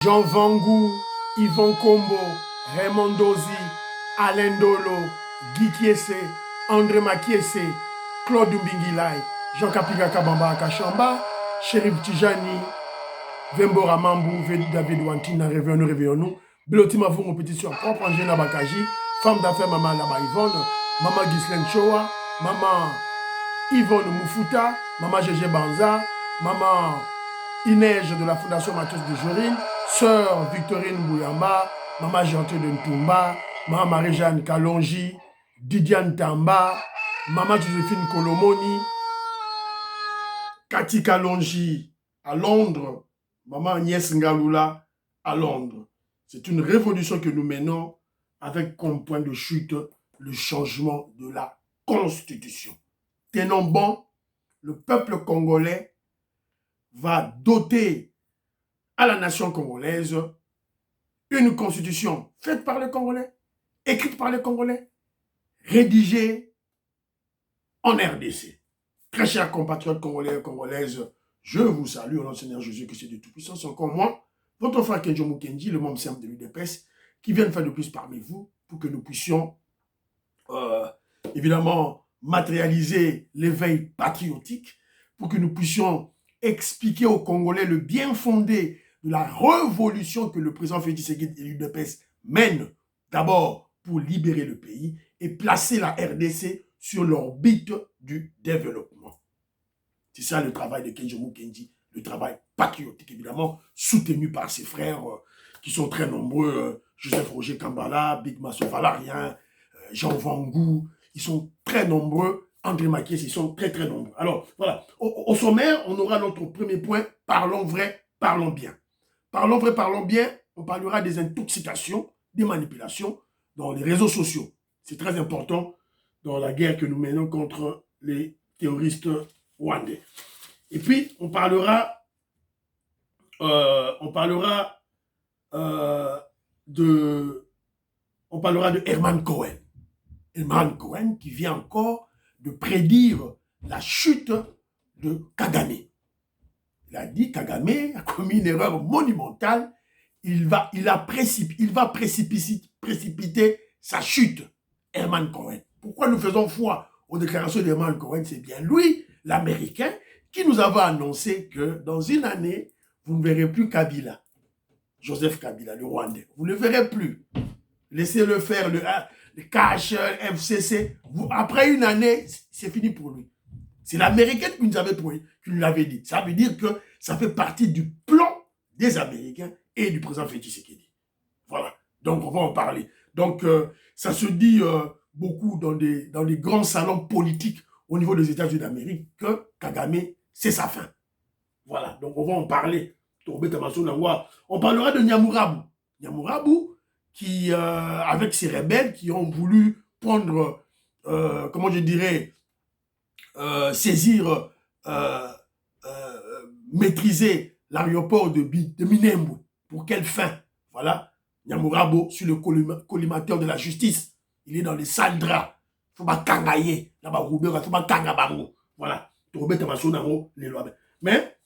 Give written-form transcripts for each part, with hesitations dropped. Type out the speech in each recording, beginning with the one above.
Jean Vangou, Yvon Kombo, Raymond Dozi, Alain Dolo, Guy Kiese, André Makiese, Claude Mbingilai, Jean Kapiga Kabamba Kachamba, Chérif Tijani, Vembora Mambou, David Wantina, réveillons-nous. Biloti Mavou, mon petit soeur propre, Angela Bakaji, femme d'affaires Maman Laba Yvonne, Maman Ghislaine Choa, Maman Yvonne Moufuta, Maman Gégé Banza, Maman Inège de la Fondation Mathieu de Jorine, Sœur Victorine Bouyamba, Maman Gentille de Ntumba, Maman Marie-Jeanne Kalonji, Didiane Tamba, Maman Joséphine Kolomoni, Cathy Kalonji à Londres, Maman Agnès Ngaloula à Londres. C'est une révolution que nous menons avec comme point de chute le changement de la Constitution. Tenons bon, le peuple congolais va doter à la nation congolaise une constitution faite par les Congolais, écrite par les Congolais, rédigée en RDC. Très chers compatriotes congolais et congolaises, je vous salue au nom du Seigneur Jésus, que c'est de toute puissance. Encore moi, votre frère Kenjo Mukendi, le membre simple de l'UDPS, qui vient de faire de plus parmi vous pour que nous puissions évidemment matérialiser l'éveil patriotique, pour que nous puissions expliquer aux Congolais le bien fondé de la révolution que le président Félix Tshisekedi et l'UDPS mènent, d'abord pour libérer le pays et placer la RDC sur l'orbite du développement. C'est ça le travail de Kenjo Mukendi, le travail patriotique, évidemment, soutenu par ses frères qui sont très nombreux, Joseph Roger Kambala, Big Masso Valarien, Jean Vangou, ils sont très nombreux. André Makies, ils sont très nombreux. Alors, voilà. Au sommaire, on aura notre premier point. Parlons vrai, parlons bien. Parlons vrai, parlons bien. On parlera des intoxications, des manipulations dans les réseaux sociaux. C'est très important dans la guerre que nous menons contre les terroristes rwandais. Et puis, on parlera de Herman Cohen. Herman Cohen qui vient encore de prédire la chute de Kagame. Il a dit Kagame a commis une erreur monumentale. Il va précipiter sa chute. Herman Cohen. Pourquoi nous faisons foi aux déclarations d'Herman Cohen? C'est bien lui, l'Américain, qui nous avait annoncé que dans une année, vous ne verrez plus Kabila, Joseph Kabila, le Rwandais. Vous ne le verrez plus. Laissez-le faire le cash, FCC. Après une année, c'est fini pour lui. C'est l'Américain qui nous l'avait dit. Ça veut dire que ça fait partie du plan des Américains et du président Félix Tshisekedi. Voilà. Donc, on va en parler. Donc, ça se dit beaucoup dans les grands salons politiques au niveau des États-Unis d'Amérique que Kagame, c'est sa fin. Voilà. Donc, on va en parler. On parlera de Nyamurabu. Nyamurabu, qui, avec ses rebelles qui ont voulu prendre, comment je dirais, saisir, maîtriser l'aéroport de Minembwe. Pour quelle fin? Voilà. Nyamurabu, sur le collimateur de la justice. Il est dans les sales draps. Il faut pas kangaye. Il faut pas kangabango. Voilà. Mais,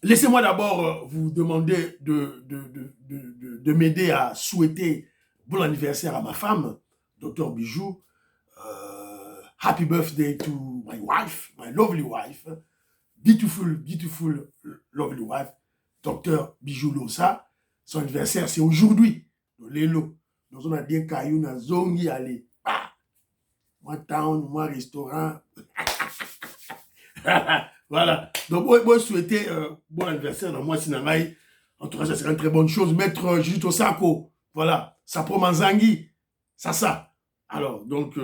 laissez-moi d'abord vous demander de m'aider à souhaiter bon anniversaire à ma femme, Dr Bijou. Happy birthday to my wife, my lovely wife. Beautiful, beautiful, lovely wife. Dr Bijou Losa. Son anniversaire, c'est aujourd'hui. Lelo. Donc on a dit qu'il y a zongi aller. Ah! Moi town, moi restaurant. Voilà. Donc, moi, souhaiter bon anniversaire dans moi, Sinamai. En tout cas, ça serait une très bonne chose. Maître Jujito Sako. Voilà. Sapo Manzangi. Ça. Alors, donc,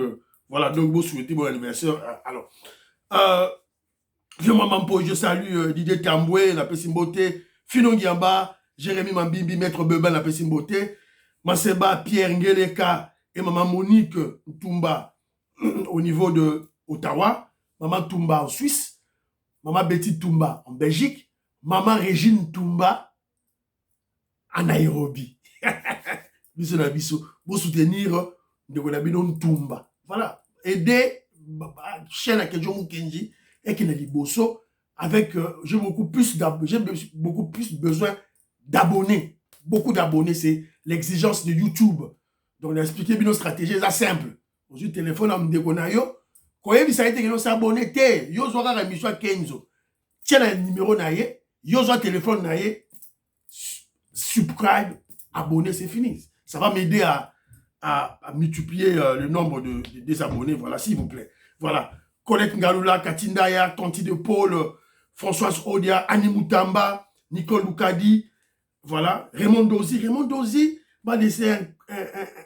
voilà. Donc, vous souhaitez bon anniversaire. Alors, je salue Didier Tamboué, la Pessimbote, Fino Giamba, Jérémy Mambimbi, Maître Beba, la Pessimbote, Maseba, Pierre Ngeleka et Maman Monique Tumba au niveau de Ottawa, Maman Tumba en Suisse, Maman Betty Tumba en Belgique, Maman Régine Tumba en Nairobi. Pour soutenir de Tumba. Voilà. Aider chaîne à Kenjo Mukendi et qui Liboso avec, j'ai beaucoup plus besoin d'abonnés. Beaucoup d'abonnés, c'est l'exigence de YouTube. Donc, on a expliqué bien nos stratégies, c'est simple. Aujourd'hui, téléphone, on me dit qu'on a yo. Quand il s'agit de s'abonner, yo zora la mission Kenzo. Tiens le numéro naïe, yo zora téléphone naïe, subscribe, abonner, c'est fini. Ça va m'aider à multiplier le nombre des abonnés. Voilà, s'il vous plaît. Voilà. Colette Ngalula, Katindaya, Tanti de Paul, Françoise Odia, Annie Moutamba, Nicole Loukadi, voilà. Raymond Dozy m'a laissé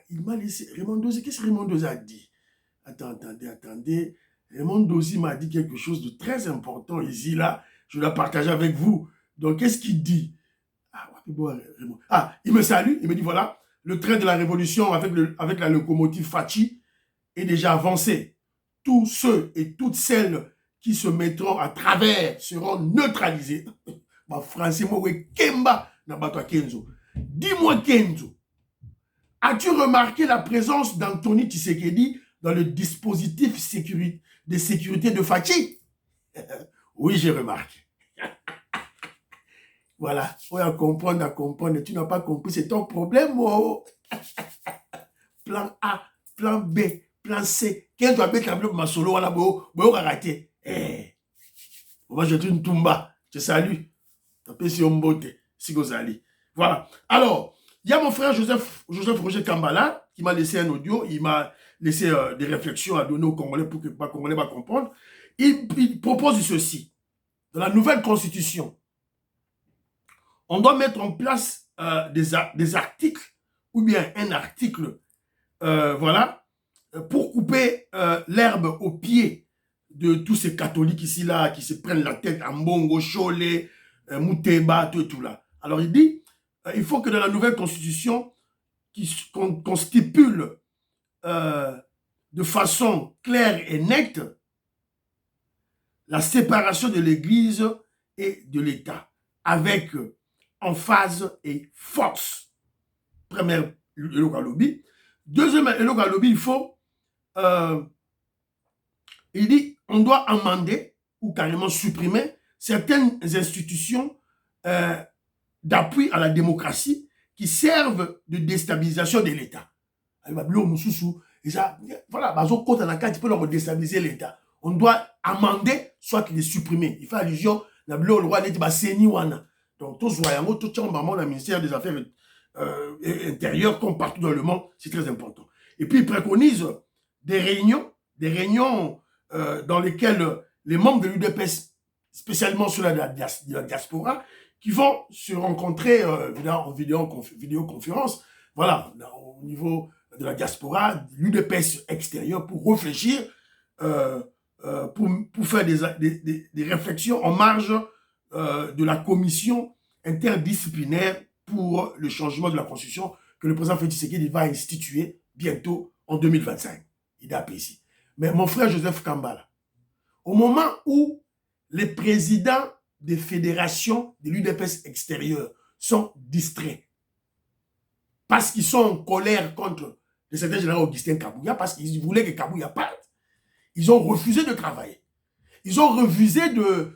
il m'a laissé. Raymond Dozy, qu'est-ce que Raymond Dozy a dit? Attendez. Raymond Dozy m'a dit quelque chose de très important ici, là. Je vais la partager avec vous. Donc, qu'est-ce qu'il dit? Il me salue, il me dit, voilà, le train de la révolution avec la locomotive Fachi est déjà avancé. Tous ceux et toutes celles qui se mettront à travers seront neutralisés. Français, moi, Kemba, Kenzo. Dis-moi, Kenzo, as-tu remarqué la présence d'Anthony Tshisekedi dans le dispositif de sécurité de Fachi? Oui, j'ai remarqué. Voilà, faut à comprendre. Tu n'as pas compris, c'est ton problème. Oh. Plan A, plan B, plan C. Quel doit être le ma solo, voilà, bon, raté. Moi, je suis une tumba. Je salue. Tapez sur Mbote, si vous allez. Voilà. Alors, il y a mon frère Joseph Roger Kambala qui m'a laissé un audio. Il m'a laissé des réflexions à donner aux Congolais pour que les Congolais va comprendre. Il propose ceci. Dans la nouvelle constitution, on doit mettre en place des articles ou bien un article, voilà, pour couper l'herbe au pied de tous ces catholiques ici, là, qui se prennent la tête à Mbongo, Cholet, Mouteba, tout là. Alors il dit, il faut que dans la nouvelle constitution, qu'on stipule de façon claire et nette la séparation de l'Église et de l'État, avec emphase et force. Première, le lobby. Deuxième, le lobby, il faut, il dit, on doit amender ou carrément supprimer certaines institutions d'appui à la démocratie qui servent de déstabilisation de l'État. Voilà, tu peux leur déstabiliser l'État. On doit amender, soit les supprimer. Il fait allusion à le roi de donc, tout le ministère des Affaires intérieures, comme partout dans le monde, c'est très important. Et puis, il préconise des réunions dans lesquelles les membres de l'UDPS, spécialement ceux de la diaspora, qui vont se rencontrer en vidéoconférence, voilà, au niveau de la diaspora, l'UDPS extérieur, pour réfléchir, pour faire des réflexions en marge de la commission interdisciplinaire pour le changement de la Constitution que le président Félix Tshisekedi va instituer bientôt en 2025. Il est appelé ici. Mais mon frère Joseph Kambala, au moment où les présidents des fédérations de l'UDPS extérieure sont distraits parce qu'ils sont en colère contre le secrétaire général Augustin Kabouya, parce qu'ils voulaient que Kabouya parte, ils ont refusé de travailler. Ils ont refusé de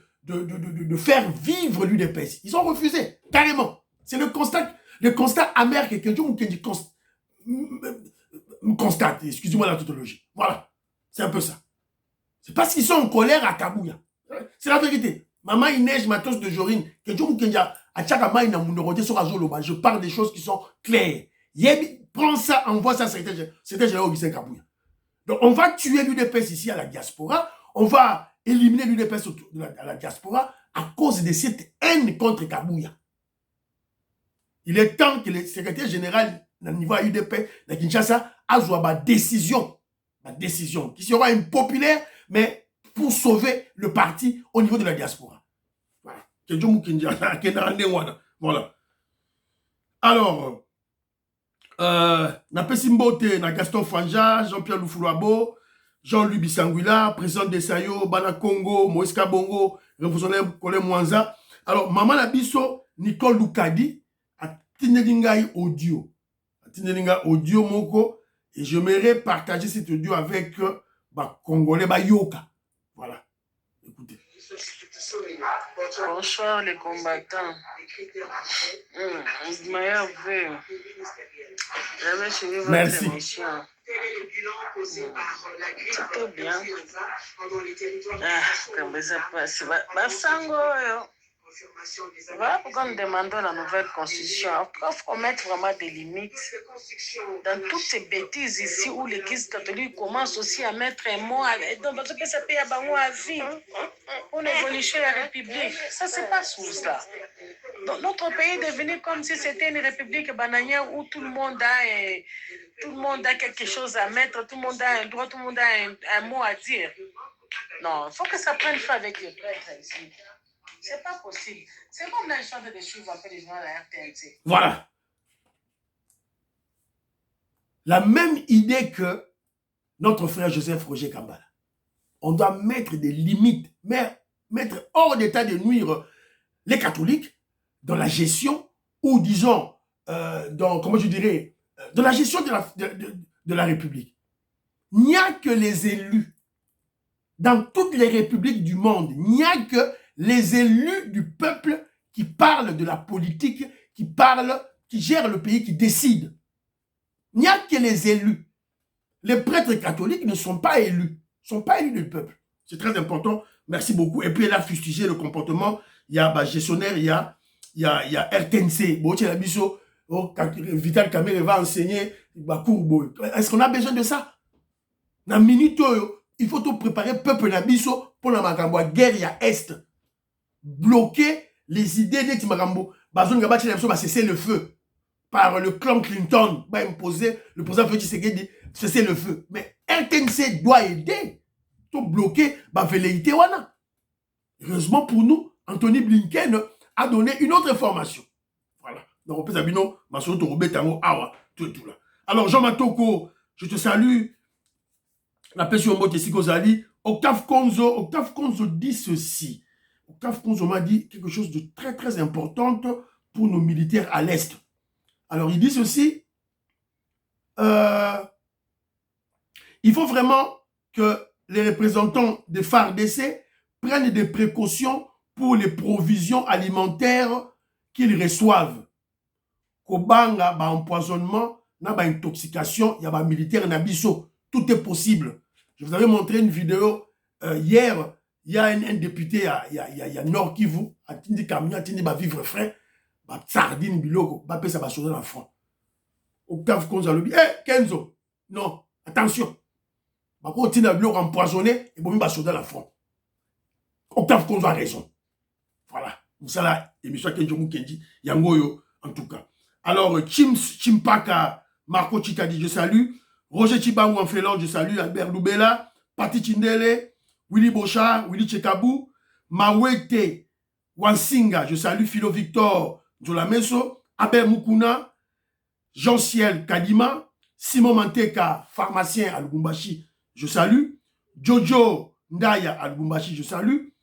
faire vivre l'UDPS. Ils ont refusé, carrément. C'est le constat amer que quelqu'un constate. Excusez-moi la tautologie. Voilà. C'est un peu ça. C'est parce qu'ils sont en colère à Kabouya. C'est la vérité. Maman, il neige, matos de Jorine. Je parle des choses qui sont claires. Prends ça, envoie ça, c'était général Augustin Kabouya. Donc, on va tuer l'UDPS ici à la diaspora. On va éliminer l'UDPS à la diaspora à cause de cette haine contre Kabouya. Il est temps que le secrétaire général, au niveau de l'UDPS, de Kinshasa, a ma décision qui sera impopulaire, mais pour sauver le parti au niveau de la diaspora. Voilà. Alors, Napesi Mbote, na Gaston Fanja, Jean-Pierre Lufulabo, Jean-Louis Bissanguila, président de Sayo, Bana Congo, Moïse Kabongo, révolutionnaire Colin Mwanza. Alors, Maman Nabiso, Nicole Loukadi, a Tinelingai audio. Moko, et j'aimerais partager cet audio avec Congolais Yoka. Voilà. Écoutez. Bonsoir les combattants. Meilleur vœu. J'avais suivi votre émission. C'était bien. Comme ça passe. Voilà pourquoi nous demandons la nouvelle constitution. Il faut mettre vraiment des limites dans toutes ces bêtises ici où l'Église catholique commence aussi à mettre un mot donc parce que ça paye à vie pour l'évolution de la République. Ça c'est pas sous ça. Donc, notre pays est devenu comme si c'était une république bananière où tout le monde a quelque chose à mettre, tout le monde a un droit, tout le monde a un mot à dire. Non, il faut que ça prenne fin avec les prêtres ici. C'est pas possible. C'est comme là, je suis en train de suivre un peu les gens de la RTNC. Voilà. La même idée que notre frère Joseph Roger Kambala. On doit mettre des limites, mettre hors d'état de nuire les catholiques dans la gestion ou disons, dans, comment je dirais, dans la gestion de la République. Il n'y a que les élus. Dans toutes les républiques du monde, il n'y a que les élus du peuple qui parlent de la politique, qui gèrent le pays, qui décident. Il n'y a que les élus. Les prêtres catholiques ne sont pas élus. Ils ne sont pas élus du peuple. C'est très important. Merci beaucoup. Et puis, elle a fustigé le comportement. Il y a gestionnaire, il y a RTNC. Vital Kamerhe va enseigner. Est-ce qu'on a besoin de ça? Dans minute, il faut tout préparer le peuple Nabiso pour la guerre à Est. Bloquer les idées de Timagambo. Bazon Gabachi va cesser le feu. Par le clan Clinton, va imposer, le président Félix Tshisekedi cesser le feu. Mais RTNC doit aider pour bloquer la velléité. Heureusement pour nous, Anthony Blinken a donné une autre information. Voilà. Donc, on peut savoir, alors, Jean Matoko, je te salue. La personne Kozali, Octave Konzo dit ceci. Octave Konzo m'a dit quelque chose de très très important pour nos militaires à l'Est. Alors il dit ceci, il faut vraiment que les représentants des FARDC prennent des précautions pour les provisions alimentaires qu'ils reçoivent. Kobanga, empoisonnement, intoxication, il y a militaire nabiso. Tout est possible. Je vous avais montré une vidéo hier. Il y a un député il y a Nord Kivu, a tindi camion, a tindi vivre frais, sardine biloko, payer ça va sauter dans le front. Au cave Konzo lui dit, Kenzo, non, attention. Quand tu as biloko empoisonné, et bon, va sauter dans le front. Octave Konzo a raison. Voilà. Vous savez, l'émission Kenjo Mukendi, Yangoyo, en tout cas. Alors, Chimpaka, Marco Chikadi, je salue. Roger Chibangu en Félan, je salue. Albert Loubela, Pati Chindele, Willy Bochard, Willy Chekabou, Mawete Wansinga, je salue. Philo Victor Jolameso, Abel Mukuna, Jean-Ciel Kadima, Simon Manteka, pharmacien à Lubumbashi, je salue. Jojo Ndaya à Lubumbashi, je salue.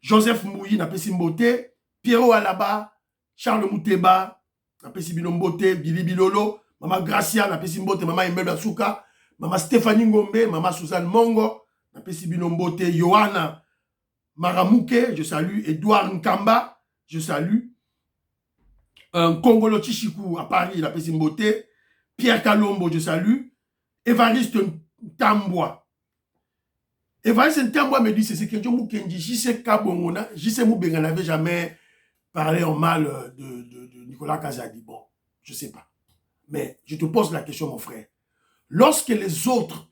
Joseph Mouyi, Napesi Mbote, Pierrot Alaba, Charles Mouteba, Napesi Binombote, Billy Bilolo, Maman Gracia, Napesi Mbote, Maman Imbel Asuka, Maman Stéphanie Ngombe, Maman Suzanne Mongo, Napesi Binombote, Johanna Maramouke, je salue. Edouard Nkamba, je salue. Kongolo Chichikou à Paris, Napesi Mbote, Pierre Kalombo, je salue. Évariste Ntambwa. Évariste Ntambwa me dit, c'est ce que je Mukendi, Jissé Kabongona, Jissé Moubenga n'avait jamais parlé en mal de Nicolas Kazadi. Bon, je ne sais pas. Mais je te pose la question, mon frère. Lorsque les autres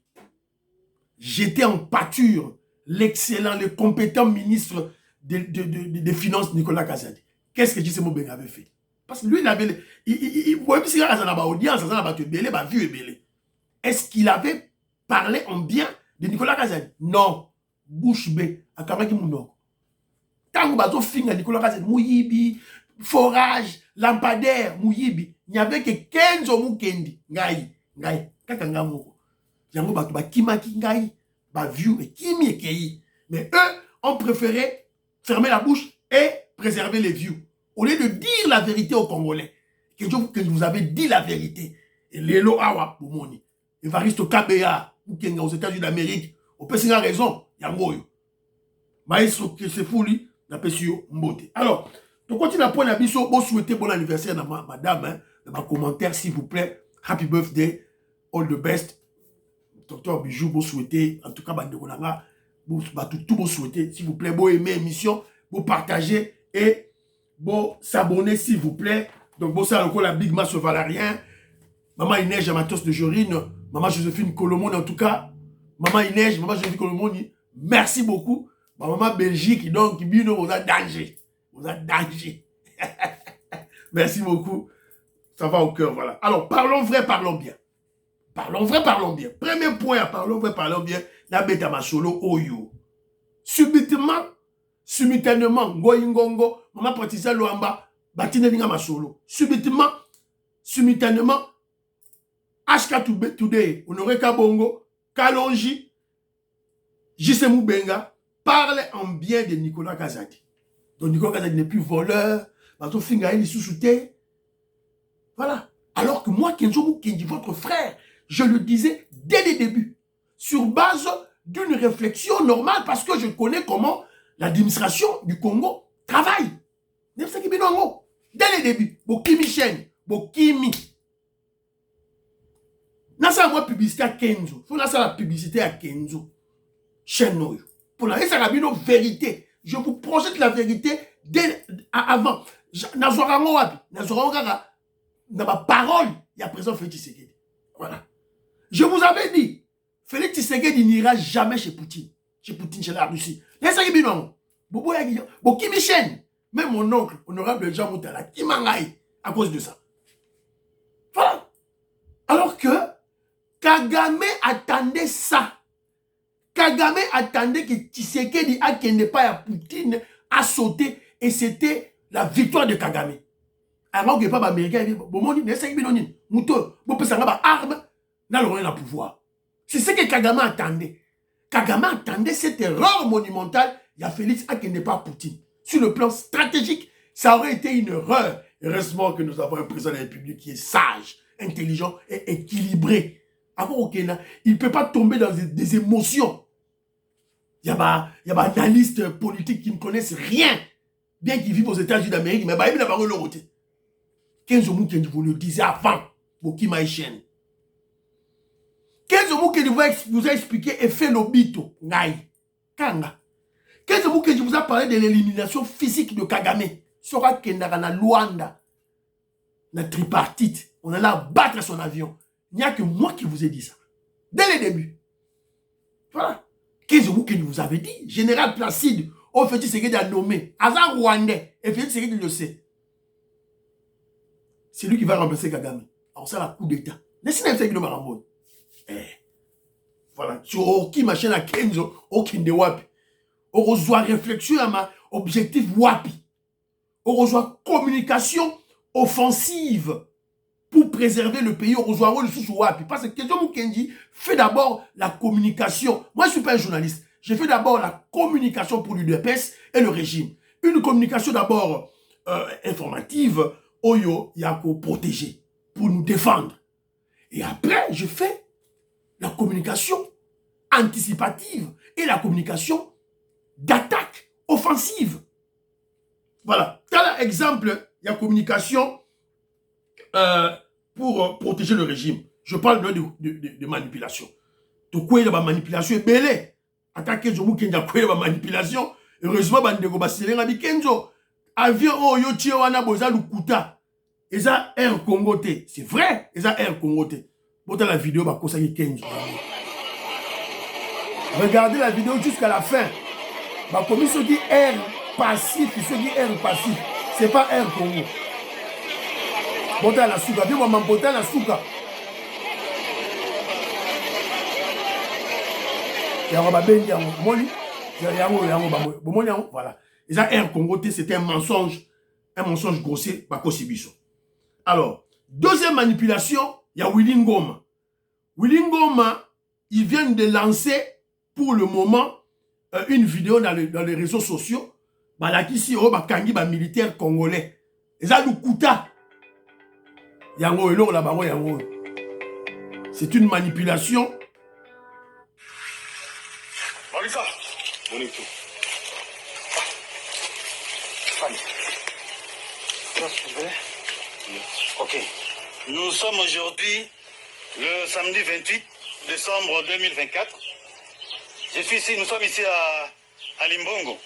jetaient en pâture l'excellent, le compétent ministre des Finances, Nicolas Kazadi, qu'est-ce que Jissé Moubenga avait fait? Parce que lui, il avait... Est-ce qu'il avait parlé en bien de Nicolas Kazadi? Non. Bouche bée. Akamaki Mounoko. Tango bazo finga Nicolas Kazadi. Mouyibi, forage, lampadaire, Mouyibi. Il n'y avait que 15 Mukendi. Ngai. Kakanga moko. Yango bato ba kimaki ngai. Ba vieux et kimi et kei. Mais eux ont préféré fermer la bouche et préserver les vieux. Au lieu de dire la vérité aux Congolais. Que vous avez dit la vérité. Et Lelo Awa, Boumoni. Évariste Kabea, aux États-Unis d'Amérique, on peut signer raison, Yangoyo. Maestro Kesefuli, n'a pas su mbote. Alors, tu continues à prendre la biso, vous souhaitez bon anniversaire dans madame, hein, dans ma commentaire, s'il vous plaît. Happy birthday, all the best. Docteur Bijou, vous souhaitez, en tout cas, tout vous souhaitez, s'il vous plaît, vous aimez l'émission, vous partagez et vous s'abonnez, s'il vous plaît. Donc, vous savez encore la Big Mass Valarien, Maman Inès Amatos de Jorine, Maman Joséphine Colomone, en tout cas, Maman Inès, Maman Joséphine Colomone, merci beaucoup. Maman Belgique, donc, vous avez danger. Vous avez danger. Merci beaucoup. Ça va au cœur, voilà. Alors, parlons vrai, parlons bien. Parlons vrai, parlons bien. Premier point, parlons vrai, parlons bien. La bête à ma solo, oyo. Subitement, goyingongo, maman Patricia Loamba, batine ninga ma solo. Subitement, HK Today, Honoré Kabongo, Kalonji, Jisemu Benga, parle en bien de Nicolas Kazadi. Donc Nicolas Kazadi n'est plus voleur, Bato Finga il est sous-souté. Voilà. Alors que moi, Kenzo Mukendi, votre frère, je le disais dès les débuts, sur base d'une réflexion normale, parce que je connais comment l'administration du Congo travaille. Dès les débuts, Bokimi Chen, Bokimi. Nasa moi publicité à Kenzo. Faut nasa la publicité à Kenzo. Chen pour la vérité. Je vous projette la vérité dès avant. Nazorango wapi. Nazorango kaka. Dans ma parole, il y a présent Félix Tshisekedi. Voilà. Je vous avais dit, Félix Tshisekedi n'ira jamais chez Poutine. Chez Poutine, chez la Russie. Laissez-moi dire, Boki Michel, même mon oncle, honorable Jean Moutala, qui m'engaille à cause de ça. Voilà. Alors que Kagame attendait ça. Kagame attendait que Tshisekedi n'est pas à Poutine a sauté et c'était la victoire de Kagame. Alors que pas américain, arme dans le pouvoir. C'est ce que Kagame attendait. Kagame attendait cette erreur monumentale. Il y a Félix qui n'est pas Poutine. Sur le plan stratégique, ça aurait été une erreur. Heureusement que nous avons un président de la République qui est sage, intelligent et équilibré. Il ne peut pas tomber dans des émotions. Il y a des analystes politiques qui ne connaissent rien, bien qu'ils vivent aux États-Unis d'Amérique, mais il n'a pas le côté. Kenzo Mukendi vous le disait avant, Boki Maïchen. Kenzo Mukendi vous a expliqué effet Lobito, Ngai, Kanga. Kenzo Mukendi vous a parlé de l'élimination physique de Kagame. Sora Kendara na Luanda, na tripartite. On allait abattre son avion. Il n'y a que moi qui vous ai dit ça. Dès le début. Voilà. Kenzo Mukendi vous avait dit, Général Placide, au Félix Tshisekedi a nommé, Azar Rwandais, et Félix Tshisekedi le sait. C'est lui qui va remplacer Kagame. Alors ça, la coup d'État. Laissez-moi faire le marambon. Voilà. Sur qui machin à Kenzo, aucun de Wapi. On reçoit réflexion à ma objectif Wapi. On reçoit communication offensive pour préserver le pays. On reçoit le sous Wapi. Parce que Kenzo Mukendi fait d'abord la communication. Moi, je ne suis pas un journaliste. J'ai fait d'abord la communication pour l'UDPS et le régime. Une communication d'abord informative. Oyo, il y a qu'au protéger pour nous défendre. Et après, je fais la communication anticipative et la communication d'attaque offensive. Voilà. Tel exemple, il y a communication pour protéger le régime. Je parle de manipulation. Donc, quoi, il y a la manipulation est belle. Attaquer Jomu Kenya, quoi, il y a la manipulation. Heureusement, Bandego Basilé, Rabi Kenzo. Avion, oh, yo, tio, wana, boza, lukuta. Et ça, Air Congo. C'est vrai, et ça, Air Congo. Pour la vidéo, bah, ça y est, Kenzo. Regardez la vidéo jusqu'à la fin. Bah, comme il se dit Air passif, il se dit Air passif. C'est pas Air Congo. Bota la souka, viens, maman, bota la souka. Voilà. Et ça, Air Congo, c'était un mensonge grossier, bah, Kosibiso. Alors, deuxième manipulation, il y a Willy Ngoma. Willy Ngoma, il vient de lancer pour le moment une vidéo dans les réseaux sociaux. Balakisi o bakangi ba militaire congolais. Eza lukuta. Yango elo la bango yango. C'est une manipulation. Malika, Monito. Ok. Nous sommes aujourd'hui le samedi 28 décembre 2024. Nous sommes ici à Limbongo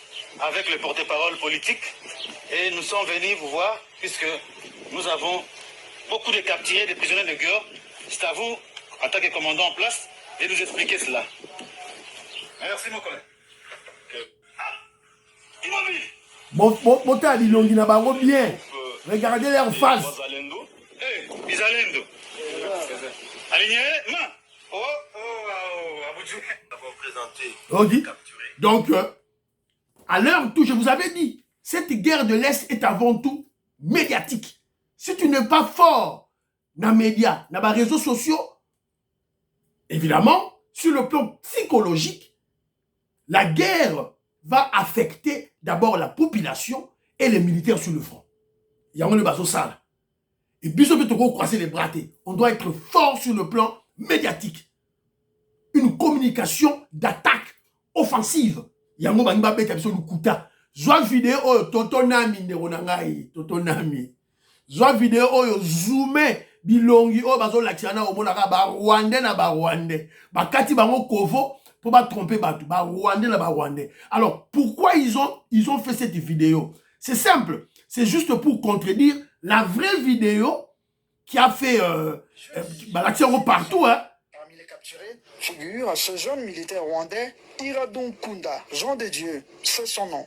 avec le porte-parole politique et nous sommes venus vous voir puisque nous avons beaucoup de capturés, de prisonniers de guerre. C'est à vous, en tant que commandant en place, de nous expliquer cela. Merci mon collègue. Bien. Regardez leur face. Bizalendo. Aligné, main. Okay. Donc, à l'heure où je vous avais dit, cette guerre de l'Est est avant tout médiatique. Si tu n'es pas fort dans les médias, dans les réseaux sociaux, évidemment, sur le plan psychologique, la guerre va affecter d'abord la population et les militaires sur le front. Il y a un bateau sale. Et puis, on peut croiser les bras. On doit être fort sur le plan médiatique. Une communication d'attaque offensive. Il y a un bateau qui est un kuta. Zoa vidéo, totonami, neronangai, totonami. Zoa vidéo, zoomé, bilongi, bazo laksiana, omonaka, ba rwandais na ba rwandais. Ba kati bango kovo, pour pas tromper batou, ba rwandais na ba rwandais. Alors, pourquoi ils ont fait cette vidéo? C'est simple. C'est juste pour contredire la vraie vidéo qui a fait l'action partout. Hein. Parmi les capturés figure ce jeune militaire rwandais, Iradon Kunda, Jean de Dieu, c'est son nom.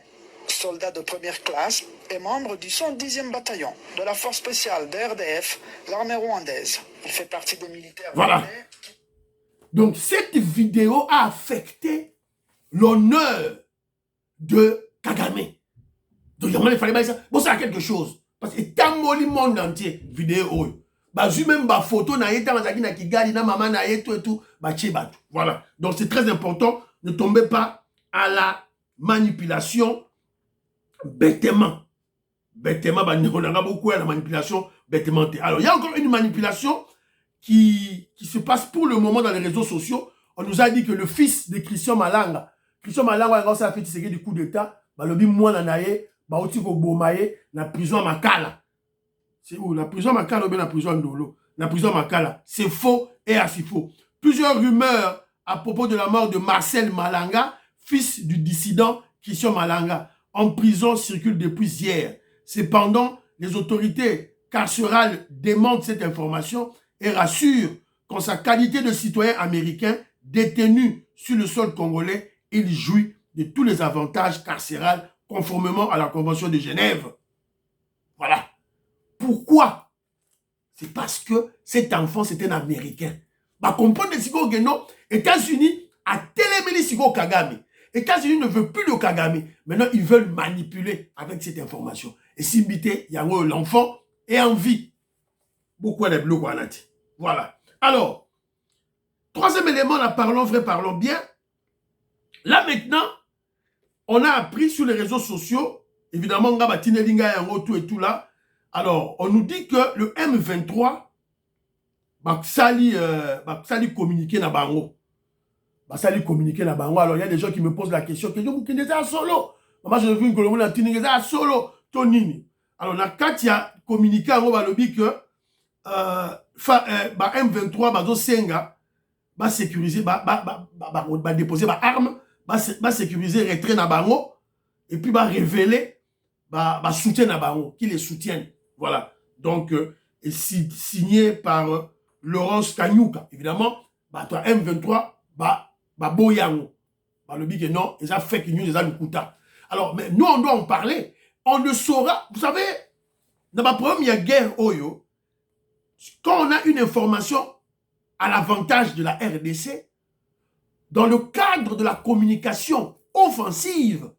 Soldat de première classe et membre du 110e bataillon de la force spéciale de RDF, l'armée rwandaise. Il fait partie des militaires rwandais. Donc cette vidéo a affecté l'honneur de Kagame. Donc il fallait ça. Bon, ça a quelque chose. Parce que tant le monde entier, vidéo. Bah, même ma photo, na yeta mazaki na Kigali, na maman na yeto et tout, bah, tchébatu. Voilà. Donc c'est très important. Ne tombez pas à la manipulation bêtement. Bêtement, bah, on a beaucoup à la manipulation bêtement. Alors, il y a encore une manipulation qui se passe pour le moment dans les réseaux sociaux. On nous a dit que le fils de Christian Malanga, quand ça a fait du coup d'État, bah, le bim moi nanaye, bah, aussi ko bomaye, na prison à Makala. C'est où? La prison à Makala ou bien la prison à Ndolo? La prison à Makala. C'est faux et assez faux. Plusieurs rumeurs à propos de la mort de Marcel Malanga, fils du dissident Christian Malanga, en prison circulent depuis hier. Cependant, les autorités carcérales démentent cette information et rassurent qu'en sa qualité de citoyen américain détenu sur le sol congolais, il jouit de tous les avantages carcérales conformément à la Convention de Genève. Voilà. Pourquoi? C'est parce que cet enfant, c'est un Américain. Bah, comprendre que non, États-Unis a téléméli Sigo Kagame. États-Unis ne veut plus de Kagame. Maintenant, ils veulent manipuler avec cette information. Et si l'enfant est en vie. Beaucoup de blocs. Voilà. Alors, troisième élément, là, parlons vrai, parlons bien. Là, maintenant, on a appris sur les réseaux sociaux, évidemment, on a tout et tout là. Alors, on nous dit que le M23 va communiquer na bango. Va communiquer na bango. Alors, il y a des gens qui me posent la question, que vous êtes solo. Moi, je veux que vous êtes solo. Tonini. Alors, na Katia communiqué en balobi que M23 va senga va sécuriser, va déposer ma arme, va sécuriser retrait na bango et puis va révéler va soutien na bango qui les soutiennent. Voilà. Donc signé par Laurence Kanyuka. Évidemment, toi M23 boyango. Le dit que non, ils ont fake news, ils ont le kuta. Alors, mais nous on doit en parler. On ne saura, vous savez, dans ma première guerre Oyo, quand on a une information à l'avantage de la RDC, dans le cadre de la communication offensive,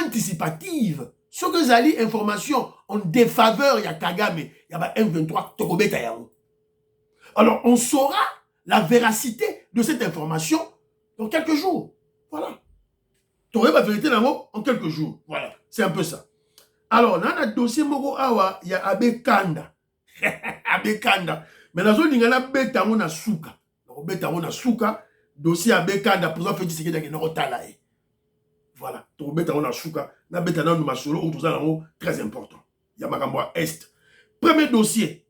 anticipative, ce que vous avez information en défaveur, il y a Kagame, il y a M23, Tokobeta Yango. Alors, on saura la véracité de cette information dans quelques jours. Voilà. Tu aurais la vérité en quelques jours. Voilà. C'est un peu ça. Alors, dans le dossier Moko Awa, il y a Abe Kanda. Abe Kanda. Mais dans le dossier, Betango na Souka. Betango na Souka, dossier Abe Kanda, président Félix Tshisekedi qui est Voilà. To beta on a chouka, na beta na ma solo on toza nango très important. Ya makambo est. Premier dossier.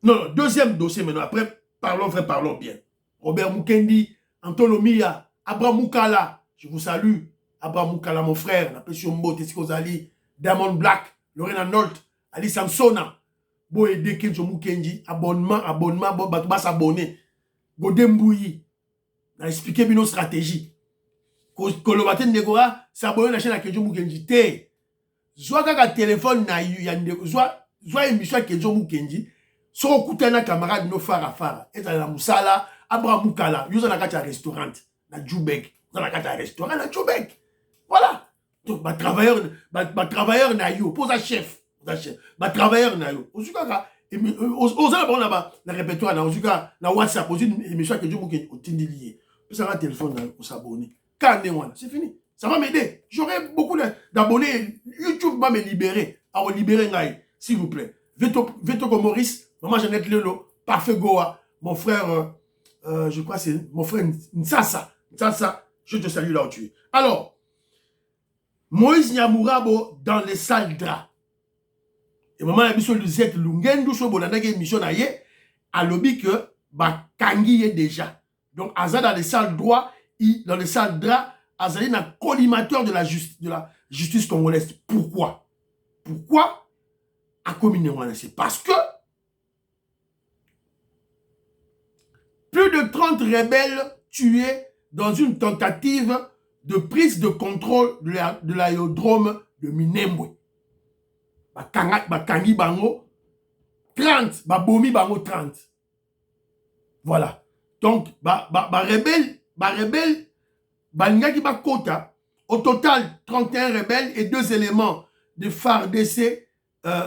Non, deuxième dossier maintenant. Après, parlons vrai, parlons bien. Robert Mukendi, Antonio Mia, Abraham Moukala, je vous salue. Abraham Moukala, mon frère, la Pession Mbo, Tesiko Zali, Diamond Black, Lorena Nolt, Ali Samsona, Boé Dekenjo Mukendi, abonnement, Batouba s'abonner. Godembouyi, n'a expliqué nos stratégies. Kolobaten Negora, s'abonner à la chaîne à Kenjo Mukendi. Té, Zwa kaka téléphone na yande, Zwa émission à Kenjo Mukendi. So kutana camarade no fara et la musala Abraham Moukala yo na kata restaurant na Djoubek na kata restaurant na Djoubek voilà donc ba travailleur na yo pose chef ba travailleur na yo ozuka ozala bon là-bas na répertoire na ozuka na WhatsApp ozu émission que Djoubek otindi lié ça va téléphone na s'abonner quand c'est fini ça va m'aider j'aurai beaucoup d'abonnés YouTube va me libérer à libérer ngai s'il vous plaît Veto comme Maurice Maman Jeannette Lelo, Parfait Goa, mon frère, je crois c'est mon frère Nsassa, je te salue là où tu es. Alors, Moïse Nyamurabo dans les salles draps. Et maman a mis sur le Z, Lungendu Sobonanage émission naye, a lobby que, bah, Kangi est déjà. Donc, Aza dans les salles droits, dans les salles draps, Azali est un collimateur de la justice congolaise. Pourquoi? À communion, c'est parce que plus de 30 rebelles tués dans une tentative de prise de contrôle de l'aérodrome de Minembwe. Bakangi bango 30, babomi bango 30. Voilà. Donc, rebelle, balingaki bakota, au total 31 rebelles et 2 éléments de FARDC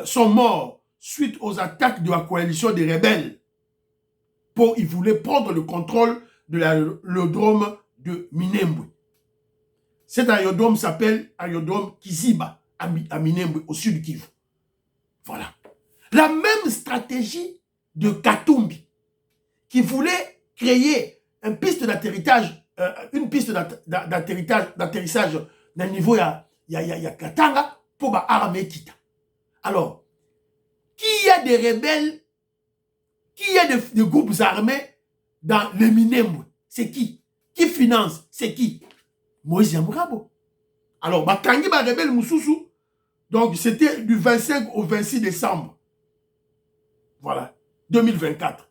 sont morts suite aux attaques de la coalition des rebelles. Ils voulaient prendre le contrôle de l'aérodrome de Minembwe. Cet aérodrome s'appelle aérodrome Kiziba, à Minembwe, au sud du Kivu. Voilà. La même stratégie de Katumbi, qui voulait créer une piste d'atterrissage d'un niveau ya Katanga pour l'armée Kita. Alors, qui a des rebelles, qui a des groupes armés dans le Minembwe? C'est qui? Qui finance? C'est qui? Moïse Nyamurabo. Alors, Bakangi ba rebelle Moussoussou. Donc, c'était du 25 au 26 décembre. Voilà. 2024.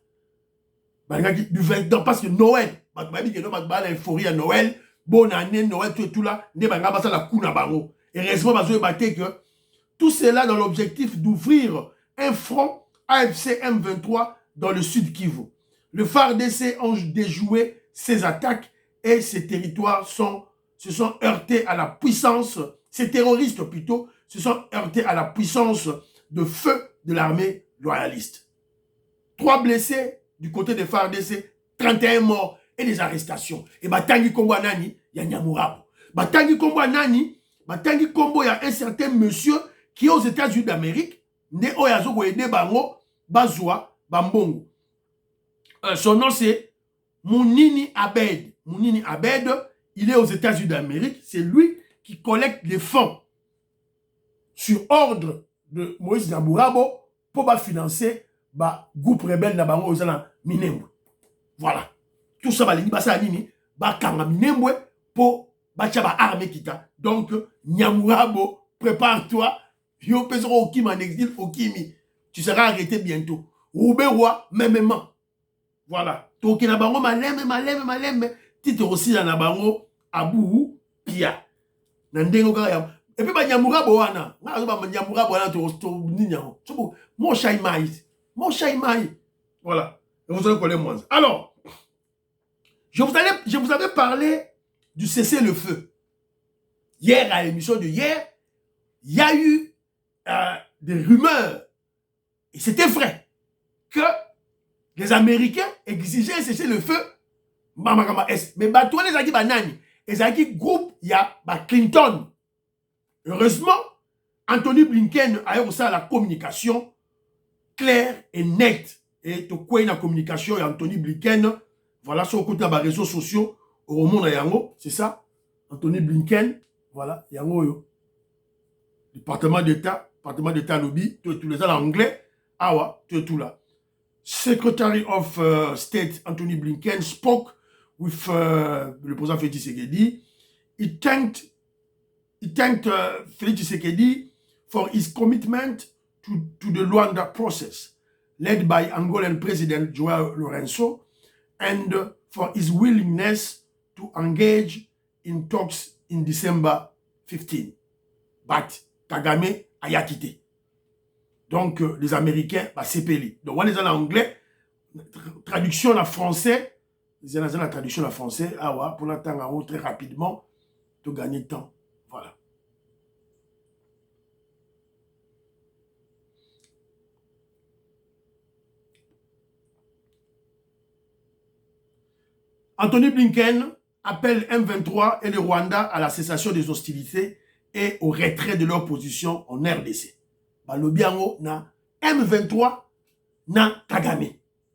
Du 20 ans, parce que Noël, la euphorie à Noël, bonne année, Noël, tout là, ne banga basa la kuna bango. Et heureusement, que tout cela dans l'objectif d'ouvrir un front AFC M23 dans le sud Kivu. Le FARDC ont déjoué ces attaques et ces territoires se sont heurtés à la puissance, ces terroristes plutôt, se sont heurtés à la puissance de feu de l'armée loyaliste. 3 blessés du côté des FARDC, 31 morts et des arrestations. Et Batangi Kombo Nani, il y a Nyamurabo. Batangi Kombo Nani, Batangi Kombo, il y a un certain monsieur qui est aux États-Unis d'Amérique, né Oyazo Goyede Bango, Bazwa, Bambongo. Son nom c'est Mounini Abed. Mounini Abed, il est aux États-Unis d'Amérique. C'est lui qui collecte les fonds sur ordre de Moïse Nyamurabo pour financer le groupe rebelle Nabango Ozana Minembwe. Voilà. Tout ça, il va ça nini, Kanga Minembwe pour Bachaba armée kita. Donc, Nyamurabo, prépare-toi. Yo pesero Okimi en exil, Okimi. Tu seras arrêté bientôt. Rouberois, mêmement. Voilà. Toki na bango maleme. Titre aussi na bango Abou Pia. Nandengo kaya. Et puis Nyamurabo wana. Nyamurabo wana to ninyao. Mon chaimai. Voilà. Et vous allez connaître moins. Alors, je vous avais parlé du cessez-le-feu. Hier, à l'émission de hier, il y a eu des rumeurs, et c'était vrai, que les Américains exigeaient un cessez-le-feu. Mais toi, les Aki Banani, les Aki groupe, il y a Clinton. Heureusement, Anthony Blinken a eu ça la communication claire et nette. Et tout quoi la communication et Anthony Blinken, voilà, sur le côté des réseaux sociaux, au monde yango, c'est ça. Anthony Blinken, voilà, yango département d'État lobby, tous les en anglais, awa, tu es tout là. Secretary of State Anthony Blinken spoke with le président Félix Tshisekedi. He thanked Félix Tshisekedi for his commitment to the Luanda process, led by Angolan President Joao Lourenço, and for his willingness to engage in talks in December 15. But Kagame a quitté. Donc, les Américains, bah, c'est pelé. Donc, on les a en anglais, traduction en français, les a la traduction en français, ah ouais, pour l'attendre très rapidement, de gagner de temps. Voilà. Anthony Blinken appelle M23 et le Rwanda à la cessation des hostilités et au retrait de leur position en RDC. Balobiango na M23 na Kagame,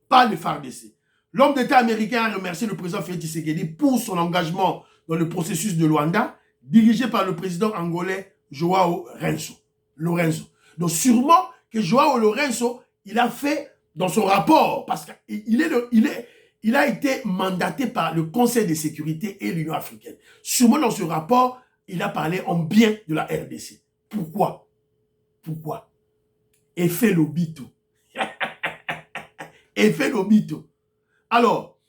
pas le FARDC. L'homme d'État américain a remercié le président Félix Tshisekedi pour son engagement dans le processus de Luanda, dirigé par le président angolais Joao Lourenço. Donc sûrement que Joao Lourenço, il a fait dans son rapport, parce qu'il a été mandaté par le Conseil de sécurité et l'Union africaine. Sûrement dans ce rapport, il a parlé en bien de la RDC. Pourquoi? Effet Lobito. Effet Lobito. Alors,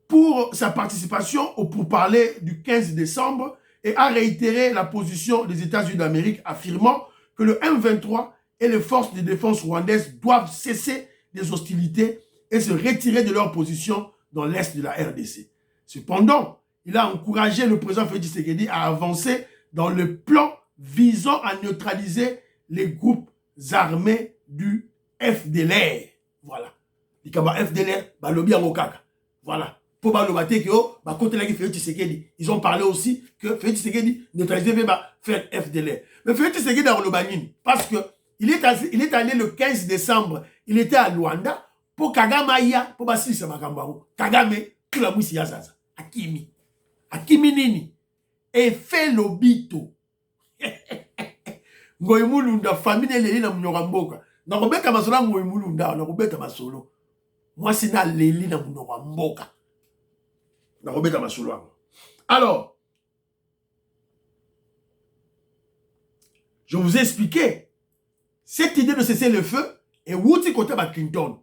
pour sa participation au pourparler du 15 décembre, et a réitéré la position des États-Unis d'Amérique, affirmant que le M23 et les forces de défense rwandaises doivent cesser les hostilités et se retirer de leur position dans l'est de la RDC. Cependant, il a encouragé le président Félix Tshisekedi à avancer dans le plan visant à neutraliser les groupes armés du FDLR. Voilà. Les FDLR, balobi en okaka. Voilà. Pour balobate que côté là Félix Tshisekedi, ils ont parlé aussi que Félix Tshisekedi neutralisait faire FDLR. Mais Félix Tshisekedi a Lobanine parce que il est allé le 15 décembre, il était à Luanda pour Kagame aya pour basilisa makambo. Kagame tout la mousse yazaza. Akimi nini? Effet Lobito. Ngoimulunda famille leli na munyoka mboka. Na kobeta masolo ngoimulunda na kobeta masolo. Moi c'est na leli na munyoka mboka. Na kobeta masolo. Alors, je vous ai expliqué cette idée de cesser le feu et Wouti côté de Clinton.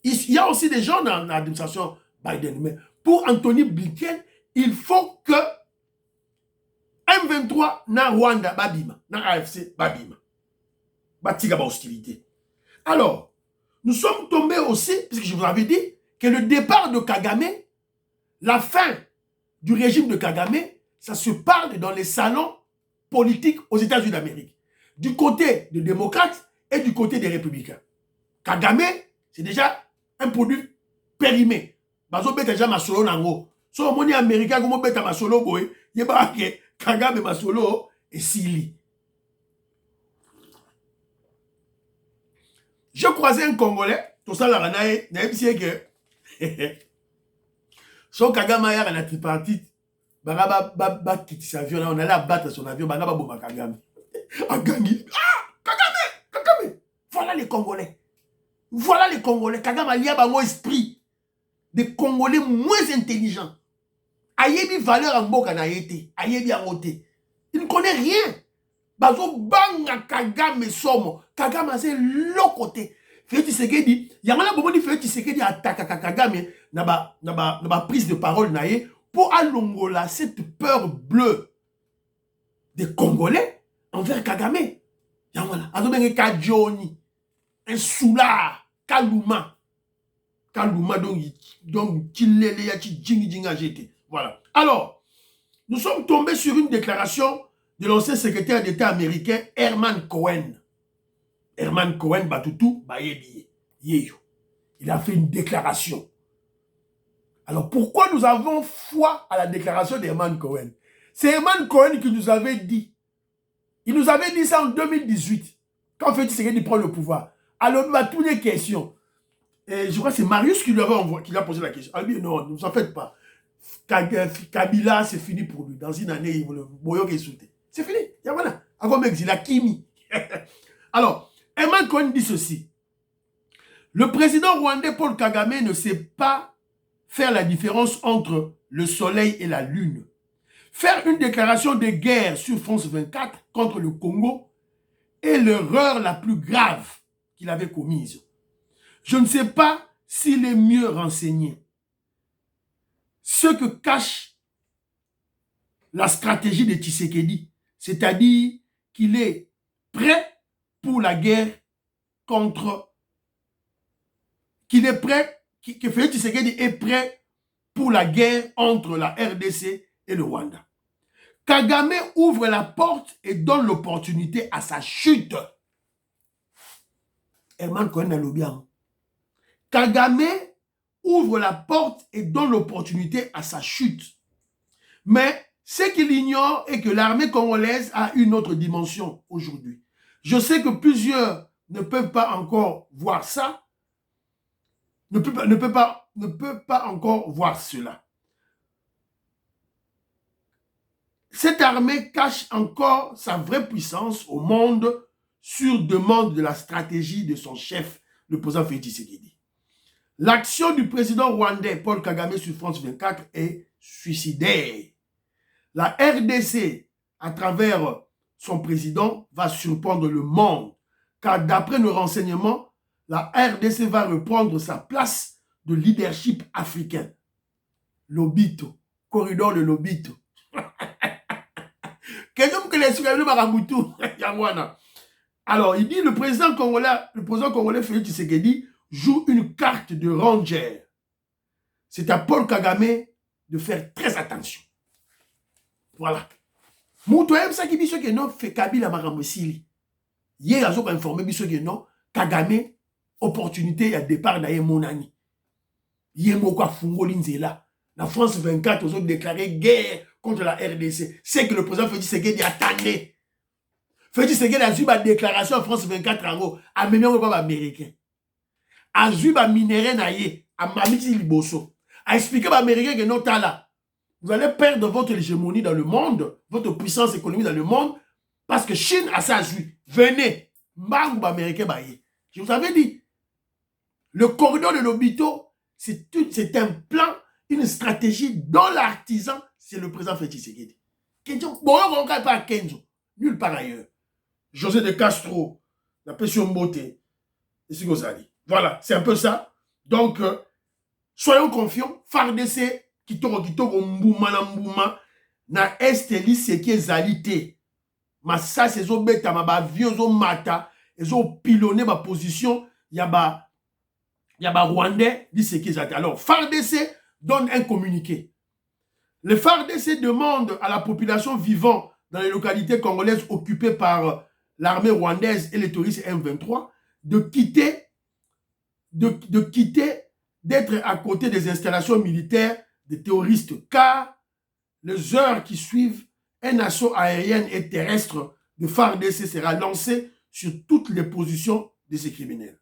Il y a aussi des gens dans l'administration Biden. Mais pour Anthony Blinken, il faut que M23 na Rwanda babima, na AFC babima. Batiga ba hostilité. Alors, nous sommes tombés aussi, puisque je vous avais dit, que le départ de Kagame, la fin du régime de Kagame, ça se parle dans les salons politiques aux États-Unis d'Amérique. Du côté des démocrates et du côté des républicains. Kagame, c'est déjà un produit périmé. Bazo beta déjà masolo nango. So moni américain comme beta masolo boy, yeba ke Kagame masolo et sili. J'ai croisé un Congolais, tout ça la ranae, n'a que so Kagame a na tripartite, ba quitte sa avion, on allait abattre son avion, ba boma Kagame. Agangi. Ah, Kagame. Voilà les Congolais. Kagame a lié à esprit. Des Congolais moins intelligents. Ayebi valeur en boka na yete. Ayebi en roté. Il ne connaît rien. Bazo banga Kagame somo. Kagame a c'est l'autre côté. Félix Tshisekedi, yamana bobo di Félix Tshisekedi attaque Kagame na ba prise de parole na ye pour alongola cette peur bleue des Congolais envers Kagame. Yamana azobenge Kadjoni. Un soulard, Kaluma, donc Kilele Yachi Jinga GT. Voilà. Alors, nous sommes tombés sur une déclaration de l'ancien secrétaire d'État américain Herman Cohen. Herman Cohen Batutu Bayebi. Il a fait une déclaration. Alors, pourquoi nous avons foi à la déclaration d'Herman Cohen? C'est Herman Cohen qui nous avait dit. Il nous avait dit ça en 2018, quand Félix Tshisekedi prend le pouvoir. Alors, il a toutes les questions. Et je crois que c'est Marius qui lui a posé la question. Ah oui, non, ne vous en faites pas. Kabila, c'est fini pour lui. Dans une année, il va le boyo qui sauter. C'est fini. Il y a voilà. Avant il a Kimi. Alors, Emma Cohen dit ceci. Le président rwandais Paul Kagame ne sait pas faire la différence entre le soleil et la lune. Faire une déclaration de guerre sur France 24 contre le Congo est l'erreur la plus grave qu'il avait commise. Je ne sais pas s'il est mieux renseigné. Ce que cache la stratégie de Tshisekedi, c'est-à-dire qu'il est prêt pour la guerre contre... qu'il est prêt, que Félix Tshisekedi est prêt pour la guerre entre la RDC et le Rwanda. Kagame ouvre la porte et donne l'opportunité à sa chute. Herman Cohen a le bien. Kagame ouvre la porte et donne l'opportunité à sa chute. Mais ce qu'il ignore est que l'armée congolaise a une autre dimension aujourd'hui. Je sais que plusieurs ne peuvent pas encore voir ça, ne peut pas encore voir cela. Cette armée cache encore sa vraie puissance au monde sur demande de la stratégie de son chef, le président Félix Tshisekedi. L'action du président rwandais Paul Kagame sur France 24 est suicidaire. La RDC, à travers son président, va surprendre le monde, car d'après nos renseignements, la RDC va reprendre sa place de leadership africain. Lobito, corridor de Lobito. Alors, il dit le président congolais Félix Tshisekedi joue une carte de ranger. C'est à Paul Kagame de faire très attention. Voilà. Moutoyem ça qui dit que non fait Kabila Maramosili. Hier, ils ont informé que non Kagame opportunité à départ d'ailleurs Monani. Hier, Mokwa Fungoli Nzela. La France 24 ils ont déclaré guerre contre la RDC. C'est que le président Félix Tshisekedi attendait. Félix Tshisekedi a eu ma déclaration en France 24 ans. A mené au américain. A eu ma minéré naïe. A mamiti liboso. A expliqué aux Américains que non là. Vous allez perdre votre hégémonie dans le monde, votre puissance économique dans le monde, parce que Chine a ça joué. Venez, Mbangou américain baillé. Je vous avais dit, le corridor de Lobito, c'est un plan, une stratégie dont l'artisan, c'est le président Félix Tshisekedi. Kenzo, bon, on ne pas Kenzo, nulle part ailleurs. José de Castro, la pression beauté, et ce que vous allez. Voilà, c'est un peu ça. Donc, soyons confiants, FARDC, kitoko mbuma na mbuma na esteli seki ezali te masasi ezobeta bavio ezomata ezopilone baposition ya ba rwandais di seki ezali te. Alors FARDC donne un communiqué. Le FARDC demande à la population vivant dans les localités congolaises occupées par l'armée rwandaise et les touristes M23 de quitter d'être à côté des installations militaires des terroristes, car les heures qui suivent, un assaut aérien et terrestre de FARDC sera lancé sur toutes les positions de ces criminels.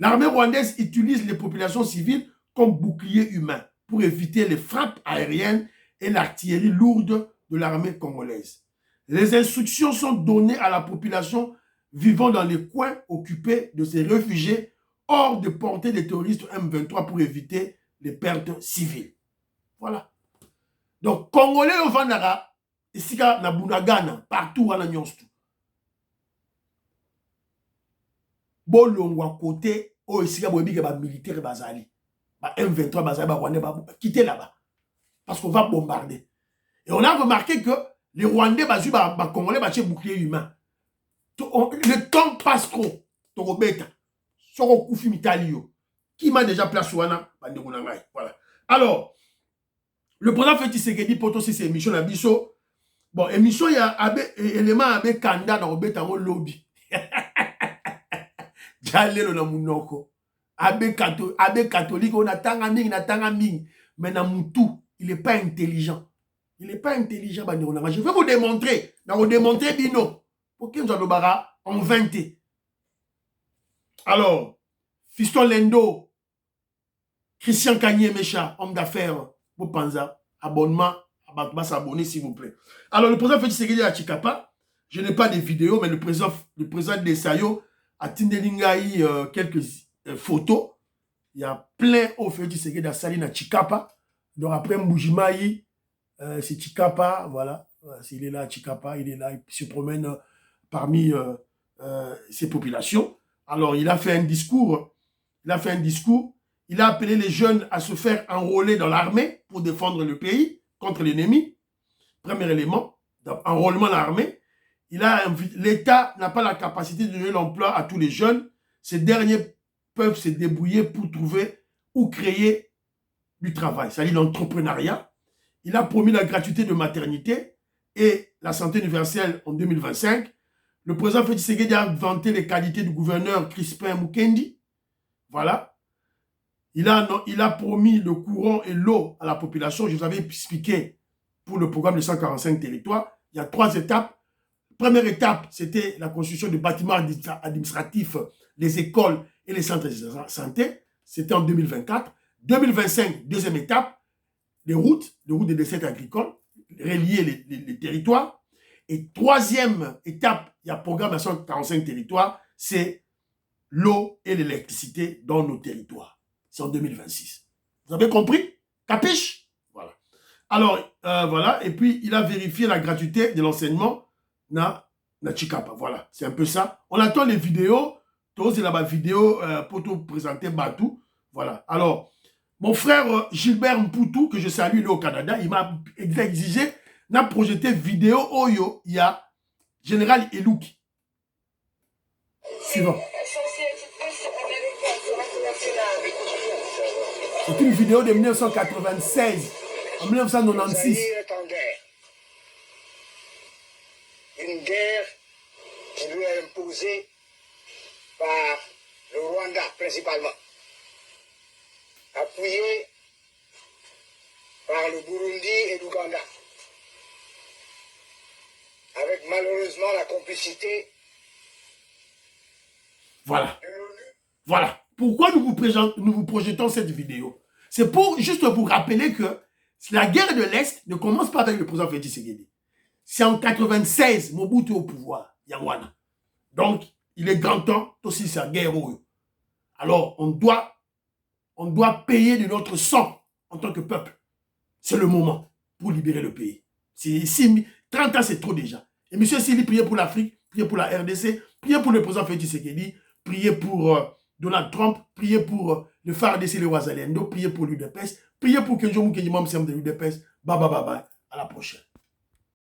L'armée rwandaise utilise les populations civiles comme bouclier humain pour éviter les frappes aériennes et l'artillerie lourde de l'armée congolaise. Les instructions sont données à la population vivant dans les coins occupés de ces réfugiés hors de portée des terroristes M23 pour éviter les pertes civiles. Voilà. Donc, Congolais au Vandara, ici na Bunagana, partout à la Nyonstu. Bolongwa côté, oh, ici à Boebi, ba militaire bazali. Ba M23 bazali, ba Rwandais, ba quitter là-bas. Parce qu'on va bombarder. Et on a remarqué que les Rwandais, ba Congolais, ba bouclier humain. Le temps passe trop. Torobeta. Soro Koufi Mitalio. Qui m'a déjà placé Wana, voilà. Alors, le président Félix Tshisekedi poto si c'est émission na biso. Bon, émission il y a élément avec kanda dans obeta ngo lobby. Jalelo na munoko. Abe catholique on atanga mingi, mais na mutu, il est pas intelligent. Il n'est pas intelligent bandirona. Je vais vous démontrer, bino. Pour que nous allons en 20. Alors, Fiston Lendo, Christian Kanye Mecha, homme d'affaires vous pensez, abonnement, s'abonner s'il vous plaît. Alors, le président Félix Tshisekedi à Chikapa, je n'ai pas de vidéo, mais le président de Sayo a Tindelingaï quelques photos. Il y a plein au Félix Tshisekedi à Saline à Chikapa. Donc après Mbujimaï, c'est Chikapa, voilà. Il est là à Chikapa, il est là, il se promène parmi ces populations. Alors, il a fait un discours. Il a appelé les jeunes à se faire enrôler dans l'armée pour défendre le pays contre l'ennemi. Premier élément, enrôlement dans l'armée. L'État n'a pas la capacité de donner l'emploi à tous les jeunes. Ces derniers peuvent se débrouiller pour trouver ou créer du travail, c'est-à-dire l'entrepreneuriat. Il a promis la gratuité de maternité et la santé universelle en 2025. Le président Félix Tshisekedi a vanté les qualités du gouverneur Crispin Mukendi. Voilà. Il a promis le courant et l'eau à la population. Je vous avais expliqué pour le programme de 145 territoires. Il y a 3 étapes. Première étape, c'était la construction de bâtiments administratifs, les écoles et les centres de santé. C'était en 2024. 2025, deuxième étape, les routes des dessertes agricoles, relier les territoires. Et troisième étape, il y a programme de 145 territoires, c'est l'eau et l'électricité dans nos territoires. C'est en 2026. Vous avez compris? Capiche? Voilà. Alors, voilà. Et puis, il a vérifié la gratuité de l'enseignement na Chikapa. Voilà. C'est un peu ça. On attend les vidéos. Tous, c'est la vidéo pour tout présenter Batou. Voilà. Alors, mon frère Gilbert Mpoutou, que je salue, il est au Canada, il m'a exigé, n'a projeté vidéo Oyo, il y a Général Elouki. Suivant. C'est une vidéo de 1996, en 1996. Une guerre qui lui est imposée par le Rwanda principalement, appuyé par le Burundi et l'Ouganda, avec malheureusement la complicité. Voilà. Voilà. Pourquoi nous vous projetons cette vidéo? C'est juste pour vous rappeler que la guerre de l'Est ne commence pas avec le président Félix Tshisekedi. C'est en 96, Mobutu au pouvoir, Yangwana. Donc, il est grand temps, aussi sa guerre. Alors, on doit payer de notre sang en tant que peuple. C'est le moment pour libérer le pays. 30 ans, c'est trop déjà. Et M. Sili, priez pour l'Afrique, priez pour la RDC, priez pour le président Félix Tshisekedi, priez pour Donald Trump, priez pour le FARDC, le Ouazalendo, priez pour l'UDPS, priez pour Kenjo Moukedi, membre de l'UDPS. Bye bye bye bye. À la prochaine.